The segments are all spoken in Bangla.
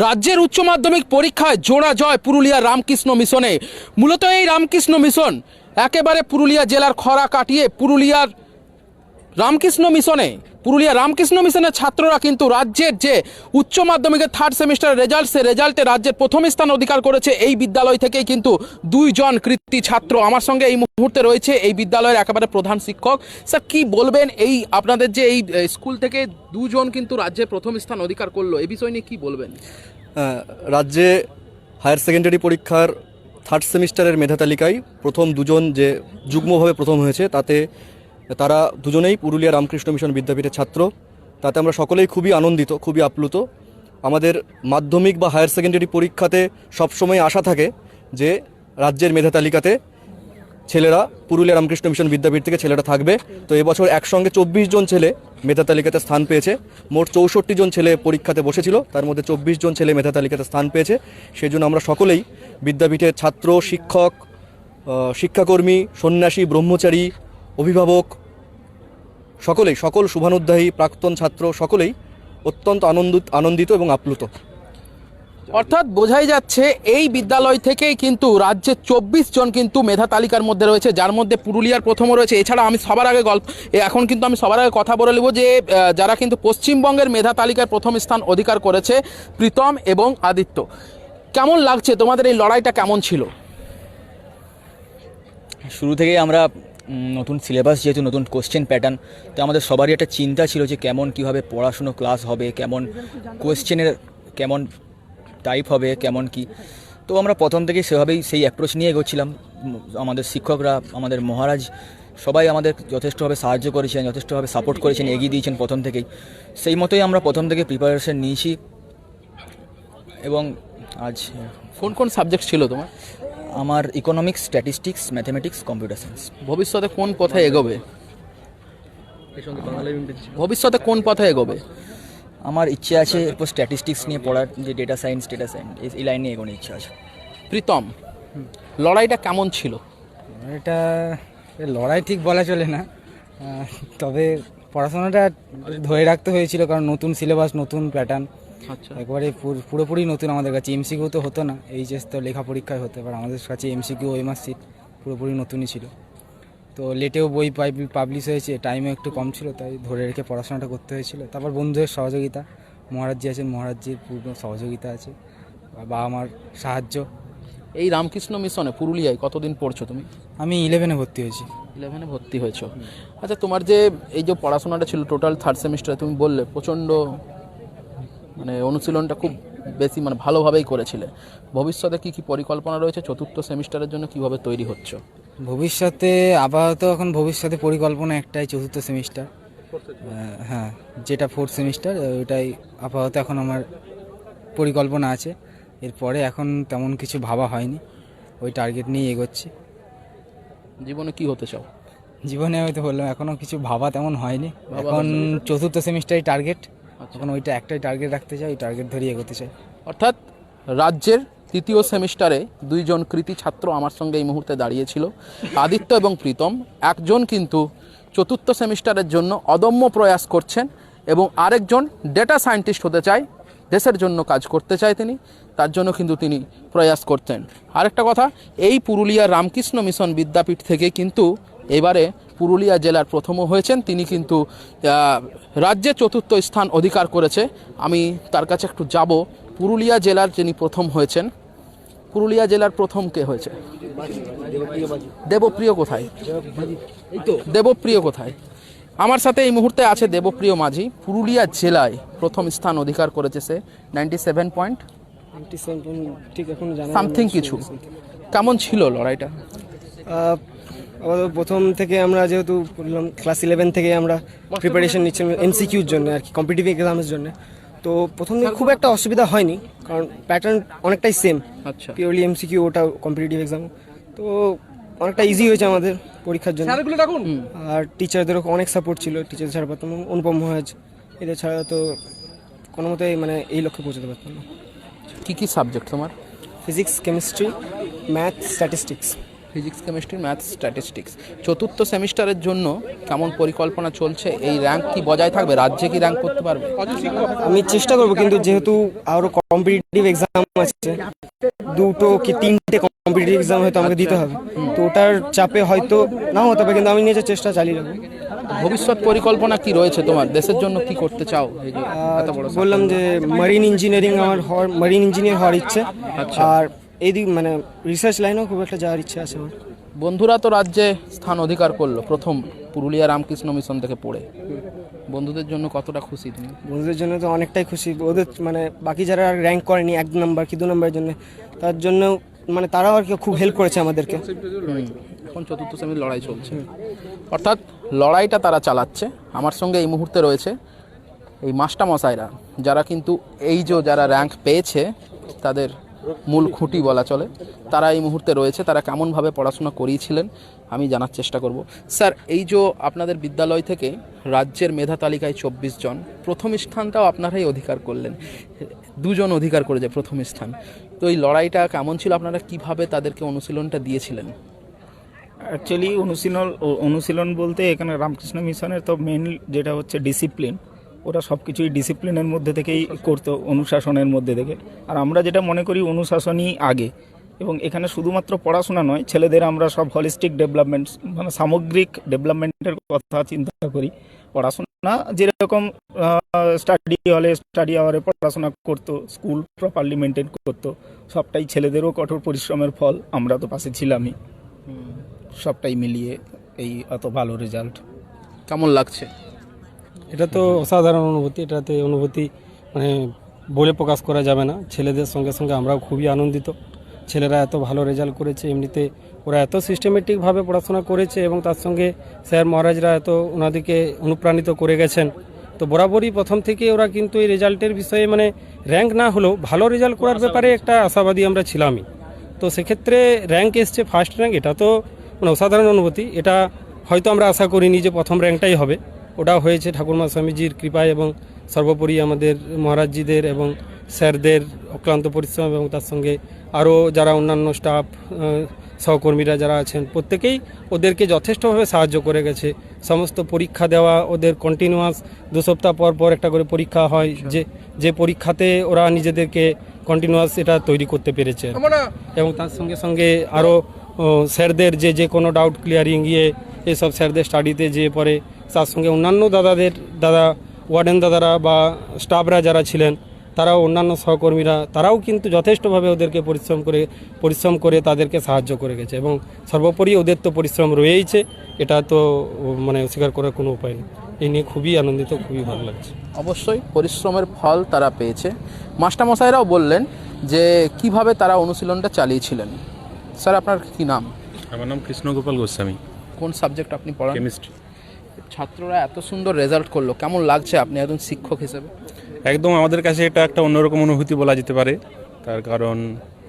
রাজ্যের উচ্চ মাধ্যমিক পরীক্ষায় জোড়া জয় পুরুলিয়া রামকৃষ্ণ মিশনে। মূলত এই রামকৃষ্ণ মিশন একেবারে পুরুলিয়া জেলার খরা কাটিয়ে পুরুলিয়া রামকৃষ্ণ মিশনের ছাত্ররা কিন্তু রাজ্যের যে উচ্চ মাধ্যমিকের থার্ড সেমিস্টার রেজাল্ট, সে রেজাল্টে রাজ্যের প্রথম স্থান অধিকার করেছে। এই বিদ্যালয় থেকেই কিন্তু দুইজন কৃতী ছাত্র আমার সঙ্গে এই মুহূর্তে রয়েছে, এই বিদ্যালয়ের একেবারে প্রধান শিক্ষক। স্যার, কি বলবেন এই আপনাদের যে এই স্কুল থেকে দুজন কিন্তু রাজ্যে প্রথম স্থান অধিকার করলো, এই বিষয় নিয়ে কি বলবেন? রাজ্যে হায়ার সেকেন্ডারি পরীক্ষার থার্ড সেমিস্টারের মেধা তালিকায় প্রথম দুজন যে যুগ্মভাবে প্রথম হয়েছে, তাতে তারা দুজনেই পুরুলিয়া রামকৃষ্ণ মিশন বিদ্যাপীঠের ছাত্র। তাতে আমরা সকলেই খুবই আনন্দিত, খুবই আপ্লুত। আমাদের মাধ্যমিক বা হায়ার সেকেন্ডারি পরীক্ষাতে সবসময় আশা থাকে যে রাজ্যের মেধা তালিকাতে ছেলেরা পুরুলিয়া রামকৃষ্ণ মিশন বিদ্যাপীঠ থেকে ছেলেরা থাকবে। তো এবছর একসঙ্গে 24 জন ছেলে মেধা তালিকাতে স্থান পেয়েছে। মোট 64 জন ছেলে পরীক্ষাতে বসেছিল, তার মধ্যে 24 জন ছেলে মেধা তালিকাতে স্থান পেয়েছে। সেই জন্য আমরা সকলেই বিদ্যাপীঠের ছাত্র, শিক্ষক, শিক্ষাকর্মী, সন্ন্যাসী, ব্রহ্মচারী, অভিভাবক সকল শুভানুধ্যায়ী প্রাক্তন ছাত্র সকলেই অত্যন্ত আনন্দিত এবং আপ্লুত। অর্থাৎ বোঝাই যাচ্ছে এই বিদ্যালয় থেকেই কিন্তু রাজ্যে 24 জন কিন্তু মেধা তালিকার মধ্যে রয়েছে, যার মধ্যে পুরুলিয়ার প্রথমও রয়েছে। এছাড়া আমি সবার আগে কথা বলে নেব যে যারা কিন্তু পশ্চিমবঙ্গের মেধা তালিকায় প্রথম স্থান অধিকার করেছে, প্রীতম এবং আদিত্য। কেমন লাগছে তোমাদের এই লড়াইটা, কেমন ছিল? শুরু থেকেই আমরা নতুন সিলেবাস, যেহেতু নতুন কোশ্চেন প্যাটার্ন, তো আমাদের সবারই একটা চিন্তা ছিল যে কেমন কীভাবে পড়াশুনো ক্লাস হবে, কেমন কোশ্চেনের কেমন টাইপ হবে, কেমন কি। তো আমরা প্রথম থেকে সেভাবেই সেই অ্যাপ্রোচ নিয়ে এগোচ্ছিলাম। আমাদের শিক্ষকরা, আমাদের মহারাজ সবাই আমাদের যথেষ্টভাবে সাহায্য করেছেন, যথেষ্টভাবে সাপোর্ট করেছেন, এগিয়ে দিয়েছেন প্রথম থেকেই। সেই মতোই আমরা প্রথম থেকে প্রিপারেশন নিয়েছি। এবং আজ কোন কোন সাবজেক্ট ছিল তোমার? আমার economics, statistics, mathematics, computer science. ভবিষ্যতে কোন পথে এগোবে? আমার ইচ্ছে আছে এরপর স্ট্যাটিস্টিক্স নিয়ে পড়ার, যে ডেটা সায়েন্স এই লাইনে এগোনোর ইচ্ছা আছে। প্রীতম, লড়াইটা কেমন ছিল? এটা লড়াই ঠিক বলা চলে না, তবে পড়াশোনাটা ধরে রাখতে হয়েছিল, কারণ নতুন সিলেবাস, নতুন প্যাটার্ন। আচ্ছা, একবারে পুরোপুরি নতুন আমাদের কাছে। এমসিকিউ তো হতো না, এইচএস তো লেখা পরীক্ষায় হতে পারে, আমাদের কাছে এমসিকিউ, ওএমআর শিট পুরোপুরি নতুনই ছিল। তো লেটেও বই পাবলিশ হয়েছে, টাইমও একটু কম ছিল, তাই ধরে রেখে পড়াশোনাটা করতে হয়েছিল। তারপর বন্ধুদের সহযোগিতা, মহারাজজি আছেন, মহারাজজির পূর্ণ সহযোগিতা আছে, বা আমার সাহায্য। এই রামকৃষ্ণ মিশনে পুরুলিয়ায় কতদিন পড়ছো তুমি? আমি 11-এ ভর্তি হয়েছি। 11-এ ভর্তি হয়েছো। আচ্ছা, তোমার যে এই যে পড়াশোনাটা ছিল টোটাল থার্ড সেমিস্টারে, তুমি বললে প্রচণ্ড অনুশীলনটা খুব বেশি ভালোভাবেই করেছিলে। ভবিষ্যতে কি পরিকল্পনা রয়েছে? চতুর্থ সেমিস্টারের জন্য কিভাবে তৈরি হচ্ছ? ভবিষ্যতে ভবিষ্যতে পরিকল্পনা একটাই, চতুর্থ সেমিস্টার। হ্যাঁ, যেটা ফোর্থ সেমিস্টার, ওইটাই আপাতত এখন আমার পরিকল্পনা আছে। এরপরে এখন তেমন কিছু ভাবা হয়নি, ওই টার্গেট নিয়ে এগোচ্ছি। জীবনে কি হতে চাও? জীবনে হয়তো বললাম, এখনও কিছু ভাবা তেমন হয়নি। এখন চতুর্থ সেমিস্টারই টার্গেট, এখন ওইটা একটাই টার্গেট রাখতে চাই, ওই টার্গেট ধরে এগোতে চাই। অর্থাৎ রাজ্যের তৃতীয় সেমিস্টারে দুইজন কৃতী ছাত্র আমার সঙ্গে এই মুহূর্তে দাঁড়িয়েছিল, আদিত্য এবং প্রীতম। একজন কিন্তু চতুর্থ সেমিস্টারের জন্য অদম্য প্রয়াস করছেন এবং আরেকজন ডেটা সায়েন্টিস্ট হতে চায়, দেশের জন্য কাজ করতে চায় তিনি, তার জন্য কিন্তু তিনি প্রয়াস করতেন। আরেকটা কথা, এই পুরুলিয়া রামকৃষ্ণ মিশন বিদ্যাপীঠ থেকে কিন্তু এবারে পুরুলিয়া জেলার প্রথমও হয়েছেন। তিনি কিন্তু রাজ্যে চতুর্থ স্থান অধিকার করেছে। আমি তার কাছে একটু যাব। পুরুলিয়া জেলার যিনি প্রথম হয়েছেন, পুরুলিয়া জেলার প্রথম কে হয়েছে? দেবপ্রিয় কোথায়? দেবপ্রিয় কোথায়? আমার সাথে এই মুহূর্তে আছে দেবপ্রিয় মাঝি। পুরুলিয়া জেলায় প্রথম স্থান অধিকার করেছে সে, 97 পয়েন্ট সামথিং কিছু। কেমন ছিল লড়াইটা? আমাদের প্রথম থেকে আমরা যেহেতু ক্লাস 11 থেকে আমরা প্রিপারেশন নিচ্ছিলাম এমসিকিউর জন্য, আর কি কম্পিটিটিভ এক্সামের জন্য। তো প্রথম দিকে খুব একটা অসুবিধা হয়নি, কারণ প্যাটার্ন অনেকটাই সেম। আচ্ছা, পিওরলি এমসিকিউ, ওটা কম্পিটিটিভ এক্সাম। তো অনেকটা ইজি হয়েছে আমাদের পরীক্ষার জন্য। আর টিচারদেরও অনেক সাপোর্ট ছিল। টিচার ছাড়া পারতাম, অনুপম মহারাজ, এদের ছাড়া তো কোনো মতেই এই লক্ষ্যে পৌঁছাতে পারতাম না। কী কী সাবজেক্ট তোমার? Physics, chemistry, math, statistics. Physics, chemistry, maths, statistics. চতুর্থ সেমিস্টারের জন্য কেমন পরিকল্পনা চলছে? এই র্যাঙ্ক কি বজায় থাকবে? রাজ্যে কি র্যাঙ্ক করতে পারবে? আমি চেষ্টা করবো, কিন্তু যেহেতু আরও কম্পিটিটিভ এক্সাম আছে, 2 কি 3টে কম্পিটিটিভ এক্সাম হয়তো আমাকে দিতে হবে, তো ওটার চাপে হয়তো নাও হতে পারে, কিন্তু আমি নিজের চেষ্টা চালিয়ে যাবো। ভবিষ্যৎ পরিকল্পনা কি রয়েছে তোমার? দেশের জন্য কি করতে চাও? এই যে এত বড় বললাম যে মারিন ইঞ্জিনিয়ারিং, আমার মারিন ইঞ্জিনিয়ার হওয়ার ইচ্ছে, আর এইদিক মানে রিসার্চ লাইনেও খুব একটা যাওয়ার ইচ্ছে আছে আমার। বন্ধুরা তো রাজ্যে স্থান অধিকার করলো প্রথম পুরুলিয়া রামকৃষ্ণ মিশন থেকে পড়ে। বন্ধুদের জন্য কতটা খুশি তুমি? বন্ধুদের জন্য তো অনেকটাই খুশি। ওদের মানে বাকি যারা র্যাঙ্ক করেনি 1 নাম্বার কি 2 নাম্বারের জন্য, তার জন্য মানে তারাও আর কি খুব হেল্প করেছে আমাদেরকে। এখন চতুর্থ শ্রেণীর লড়াই চলছে, অর্থাৎ লড়াইটা তারা চালাচ্ছে। আমার সঙ্গে এই মুহূর্তে রয়েছে এই মাস্টারমশাইরা, যারা কিন্তু এই যে যারা র্যাঙ্ক পেয়েছে তাদের মূল খুঁটি বলা চলে, তারা এই মুহূর্তে রয়েছে। তারা কেমনভাবে পড়াশোনা করিয়েছিলেন আমি জানার চেষ্টা করব। স্যার, এই যে আপনাদের বিদ্যালয় থেকে রাজ্যের মেধা তালিকায় 24 জন, প্রথম স্থানটাও আপনারাই অধিকার করলেন, 2 জন অধিকার করেছে প্রথম স্থান। তো এই লড়াইটা কেমন ছিল? আপনারা কিভাবে তাদেরকে অনুশীলনটা দিয়েছিলেন? অ্যাকচুয়ালি অনুশীলন বলতে এখানে রামকৃষ্ণ মিশনের তো মেন যেটা হচ্ছে ডিসিপ্লিন, ওরা সব কিছুই ডিসিপ্লিনের মধ্যে থেকেই করতো, অনুশাসনের মধ্যে থেকে। আর আমরা যেটা মনে করি অনুশাসনই আগে, এবং এখানে শুধুমাত্র পড়াশোনা নয়, ছেলেদের আমরা সব হলিস্টিক ডেভেলপমেন্ট মানে সামগ্রিক ডেভেলপমেন্টের কথা চিন্তা করি। পড়াশোনা যেরকম স্টাডি হলে স্টাডি আওয়ারে পড়াশোনা করতো, স্কুল প্রপারলি মেনটেন করতো, সবটাই ছেলেদেরও কঠোর পরিশ্রমের ফল। আমরা তো পাশে ছিলামই, সবটাই মিলিয়ে এই এত ভালো রেজাল্ট। কেমন লাগছে? এটা তো অসাধারণ অনুভূতি। এটাতে অনুভূতি মানে বলে প্রকাশ করা যাবে না। ছেলেদের সঙ্গে সঙ্গে আমরাও খুবই আনন্দিত। ছেলেরা এত ভালো রেজাল্ট করেছে, এমনিতে ওরা এত সিস্টেমেটিকভাবে পড়াশোনা করেছে এবং তার সঙ্গে স্যার মহারাজরা এত ওনাদেরকে অনুপ্রাণিত করে গেছেন। তো বরাবরই প্রথম থেকে ওরা কিন্তু এই রেজাল্টের বিষয়ে মানে র্যাঙ্ক না হলেও ভালো রেজাল্ট করার ব্যাপারে একটা আশাবাদী আমরা ছিলামই। তো সেক্ষেত্রে র্যাঙ্ক এসছে, ফার্স্ট র্যাঙ্ক, এটা তো মানে অসাধারণ অনুভূতি। এটা হয়তো আমরা আশা করিনি যে প্রথম র্যাঙ্কটাই হবে, ওটা হয়েছে ঠাকুরমা স্বামীজির কৃপায় এবং সর্বোপরি আমাদের মহারাজজিদের এবং স্যারদের অক্লান্ত পরিশ্রম, এবং তার সঙ্গে আরও যারা অন্যান্য স্টাফ সহকর্মীরা যারা আছেন প্রত্যেকেই ওদেরকে যথেষ্টভাবে সাহায্য করে গেছে। সমস্ত পরীক্ষা দেওয়া, ওদের কন্টিনিউয়াস 2 সপ্তাহ পর পর একটা করে পরীক্ষা হয়, যে পরীক্ষাতে ওরা নিজেদেরকে কন্টিনিউয়াস এটা তৈরি করতে পেরেছে। এবং তার সঙ্গে সঙ্গে আরও স্যারদের যে কোনো ডাউট ক্লিয়ারিং এসব স্যারদের স্টাডিতে যেয়ে পড়ে, তার সঙ্গে অন্যান্য দাদা ওয়ার্ডেন দাদারা বা স্টাফরা যারা ছিলেন, তারাও অন্যান্য সহকর্মীরা তারাও কিন্তু যথেষ্টভাবে ওদেরকে পরিশ্রম করে তাদেরকে সাহায্য করে গেছে। এবং সর্বোপরি ওদের তো পরিশ্রম রয়েইছে, এটা তো মানে অস্বীকার করার কোনো উপায় নেই। এই নিয়ে খুবই আনন্দিত, খুবই ভালো লাগছে। অবশ্যই পরিশ্রমের ফল তারা পেয়েছে। মাস্টারমশাইরাও বললেন যে কিভাবে তারা অনুশীলনটা চালিয়েছিলেন। স্যার, আপনার কি নাম? আমার নাম কৃষ্ণগোপাল গোস্বামী। কোন সাবজেক্ট আপনি পড়ান? কেমিস্ট্রি। ছাত্ররা এত সুন্দর রেজাল্ট করলো, কেমন লাগছে আপনি একজন শিক্ষক হিসেবে? একদম আমাদের কাছে এটা একটা অন্যরকম অনুভূতি বলা যেতে পারে। তার কারণ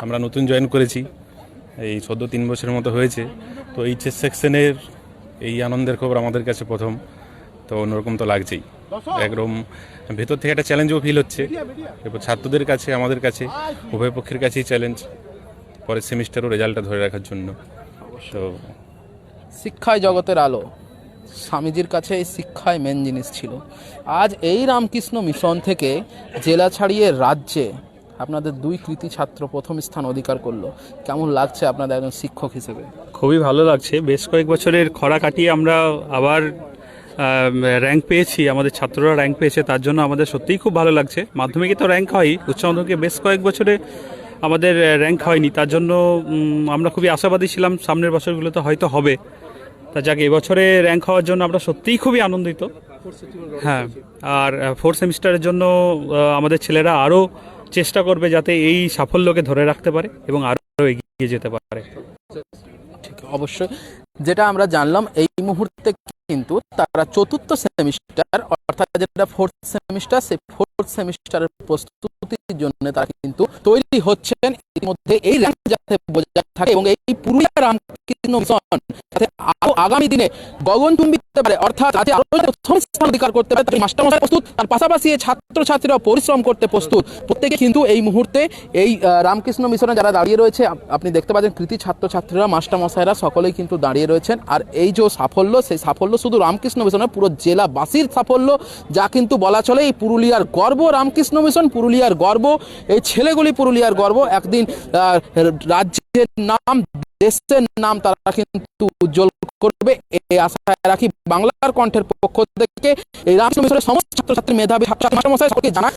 আমরা নতুন জয়েন করেছি, এই সদ্য 3 বছরের মতো হয়েছে। তো এইচএস সেকশনের এই আনন্দের খবর আমাদের কাছে প্রথম, তো অন্যরকম তো লাগছেই। একদম ভেতর থেকে একটা চ্যালেঞ্জও ফিল হচ্ছে। এরপর ছাত্রদের কাছে, আমাদের কাছে, উভয় পক্ষের কাছেই চ্যালেঞ্জ পরের সেমিস্টারও রেজাল্টটা ধরে রাখার জন্য। তো শিক্ষায় জগতের আলো, স্বামীজির কাছে এই শিক্ষায় মেন জিনিস ছিল। আজ এই রামকৃষ্ণ মিশন থেকে জেলা ছাড়িয়ে রাজ্যে আপনাদের 2 কৃতি ছাত্র প্রথম স্থান অধিকার করলো। কেমন লাগছে আপনাদের একজন শিক্ষক হিসেবে? খুবই ভালো লাগছে। বেশ কয়েক বছরের খরা কাটিয়ে আমরা আবার র্যাঙ্ক পেয়েছি, আমাদের ছাত্ররা র্যাঙ্ক পেয়েছে, তার জন্য আমাদের সত্যিই খুব ভালো লাগছে। মাধ্যমিকে তো র্যাঙ্ক হয়, উচ্চ মাধ্যমিকে বেশ কয়েক বছরে আমাদের র্যাঙ্ক হয়নি, তার জন্য আমরা খুবই আশাবাদী ছিলাম সামনের বছরগুলোতে হয়তো হবে। তা যাক, এবছরে র্যাঙ্ক হওয়ার জন্য আমরা সত্যিই খুবই আনন্দিত। হ্যাঁ, আর 4 সেমিস্টারের জন্য আমাদের ছেলেরা আরও চেষ্টা করবে যাতে এই সাফল্যকে ধরে রাখতে পারে এবং আরও এগিয়ে যেতে পারে। ঠিক, অবশ্যই। যেটা আমরা জানলাম এই মুহূর্তে কিন্তু তারা 4র্থ সেমিস্টার, অর্থাৎ যেটা 4th সেমিস্টার, সেই 4th সেমিস্টারের প্রস্তুতি প্রাপ্তির জন্য তারা কিন্তু তৈরি হচ্ছেন ইতিমধ্যে এই র্যাঙ্ক যাতে বজায় থাকে এবং এই পুরুলিয়া রামকৃষ্ণ মিশন যাতে আরো আগামী দিনে গগনচুম্বী হতে পারে, অর্থাৎ যাতে আরো প্রথম স্থান অধিকার করতে পারে, তাই মাস্টারমশাই প্রস্তুত, তার পাশাপাশি এই ছাত্রছাত্রীরা পরিশ্রম করতে প্রস্তুত। প্রত্যেকে কিন্তু এই মুহূর্তে এই রামকৃষ্ণ মিশনে যারা দাঁড়িয়ে রয়েছে, আপনি দেখতে পাচ্ছেন কৃতি ছাত্রছাত্রীরা, মাস্টারমশাইরা সকলেই কিন্তু দাঁড়িয়ে রয়েছেন। আর এই যে সাফল্য, সেই সাফল্য শুধু রামকৃষ্ণ মিশনের, পুরো জেলাবাসীর সাফল্য, যা কিন্তু বলা চলে এই পুরুলিয়ার গর্ব। রামকৃষ্ণ মিশন পুরুলিয়ার গর্ব, এই ছেলেগুলি পুরুলিয়ার গর্ব। একদিন রাজ্যের নাম, দেশের নাম তারা কিন্তু উজ্জ্বল করবে, এই আশায় রাখি। বাংলার কণ্ঠের পক্ষ থেকে এই রামকৃষ্ণ মিশনের সমস্ত ছাত্রছাত্রী, মেধাবী ছাত্রছাত্রী, মাস্টারমশাই সকলকে জানাই